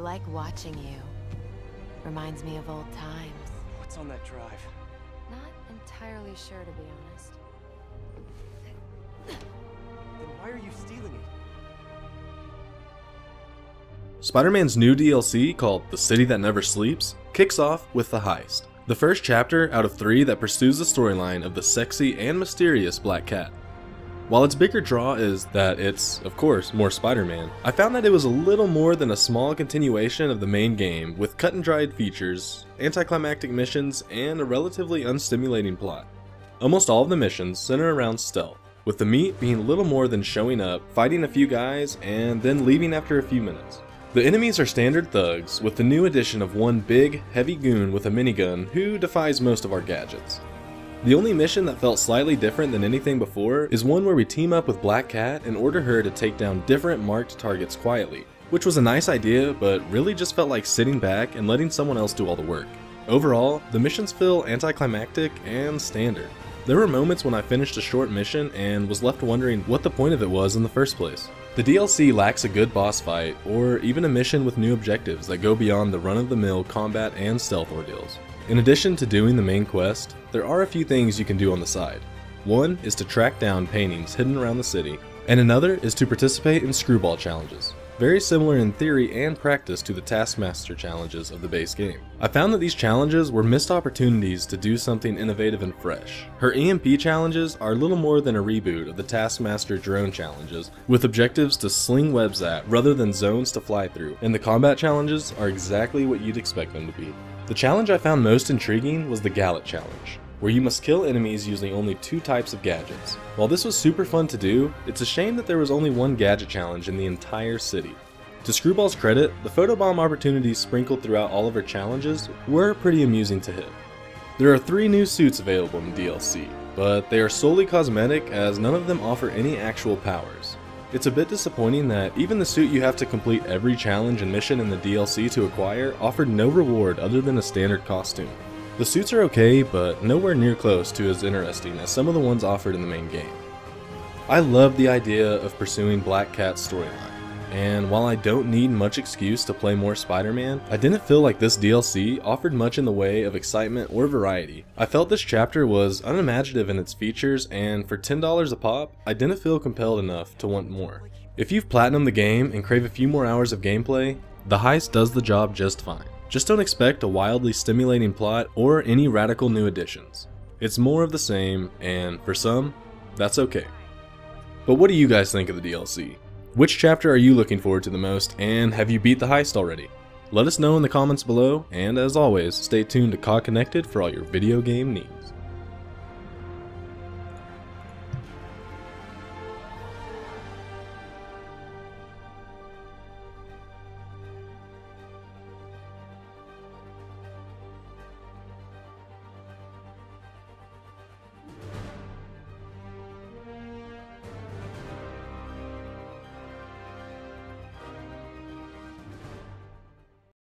like watching you. Reminds me of old times. What's on that drive? Not entirely sure, to be honest. Then why are you stealing it? Spider-Man's new DLC, called The City That Never Sleeps, kicks off with the Heist, the first chapter out of 3 that pursues the storyline of the sexy and mysterious Black Cat. While its bigger draw is that it's, of course, more Spider-Man, I found that it was a little more than a small continuation of the main game with cut-and-dried features, anti-climactic missions, and a relatively unstimulating plot. Almost all of the missions center around stealth, with the meat being little more than showing up, fighting a few guys, and then leaving after a few minutes. The enemies are standard thugs, with the new addition of one big, heavy goon with a minigun who defies most of our gadgets. The only mission that felt slightly different than anything before is one where we team up with Black Cat and order her to take down different marked targets quietly, which was a nice idea, but really just felt like sitting back and letting someone else do all the work. Overall, the missions feel anticlimactic and standard. There were moments when I finished a short mission and was left wondering what the point of it was in the first place. The DLC lacks a good boss fight, or even a mission with new objectives that go beyond the run-of-the-mill combat and stealth ordeals. In addition to doing the main quest, there are a few things you can do on the side. One is to track down paintings hidden around the city, and another is to participate in Screwball Challenges, very similar in theory and practice to the Taskmaster challenges of the base game. I found that these challenges were missed opportunities to do something innovative and fresh. Her EMP challenges are little more than a reboot of the Taskmaster drone challenges, with objectives to sling webs at rather than zones to fly through, and the combat challenges are exactly what you'd expect them to be. The challenge I found most intriguing was the Gallet challenge, where you must kill enemies using only 2 types of gadgets. While this was super fun to do, it's a shame that there was only one gadget challenge in the entire city. To Screwball's credit, the photobomb opportunities sprinkled throughout all of her challenges were pretty amusing to hit. There are 3 new suits available in the DLC, but they are solely cosmetic as none of them offer any actual powers. It's a bit disappointing that even the suit you have to complete every challenge and mission in the DLC to acquire offered no reward other than a standard costume. The suits are okay, but nowhere near close to as interesting as some of the ones offered in the main game. I love the idea of pursuing Black Cat's storyline, and while I don't need much excuse to play more Spider-Man, I didn't feel like this DLC offered much in the way of excitement or variety. I felt this chapter was unimaginative in its features, and for $10 a pop, I didn't feel compelled enough to want more. If you've platinumed the game and crave a few more hours of gameplay, the Heist does the job just fine. Just don't expect a wildly stimulating plot or any radical new additions. It's more of the same, and for some, that's okay. But what do you guys think of the DLC? Which chapter are you looking forward to the most, and have you beat the Heist already? Let us know in the comments below, and as always, stay tuned to COGconnected for all your video game needs.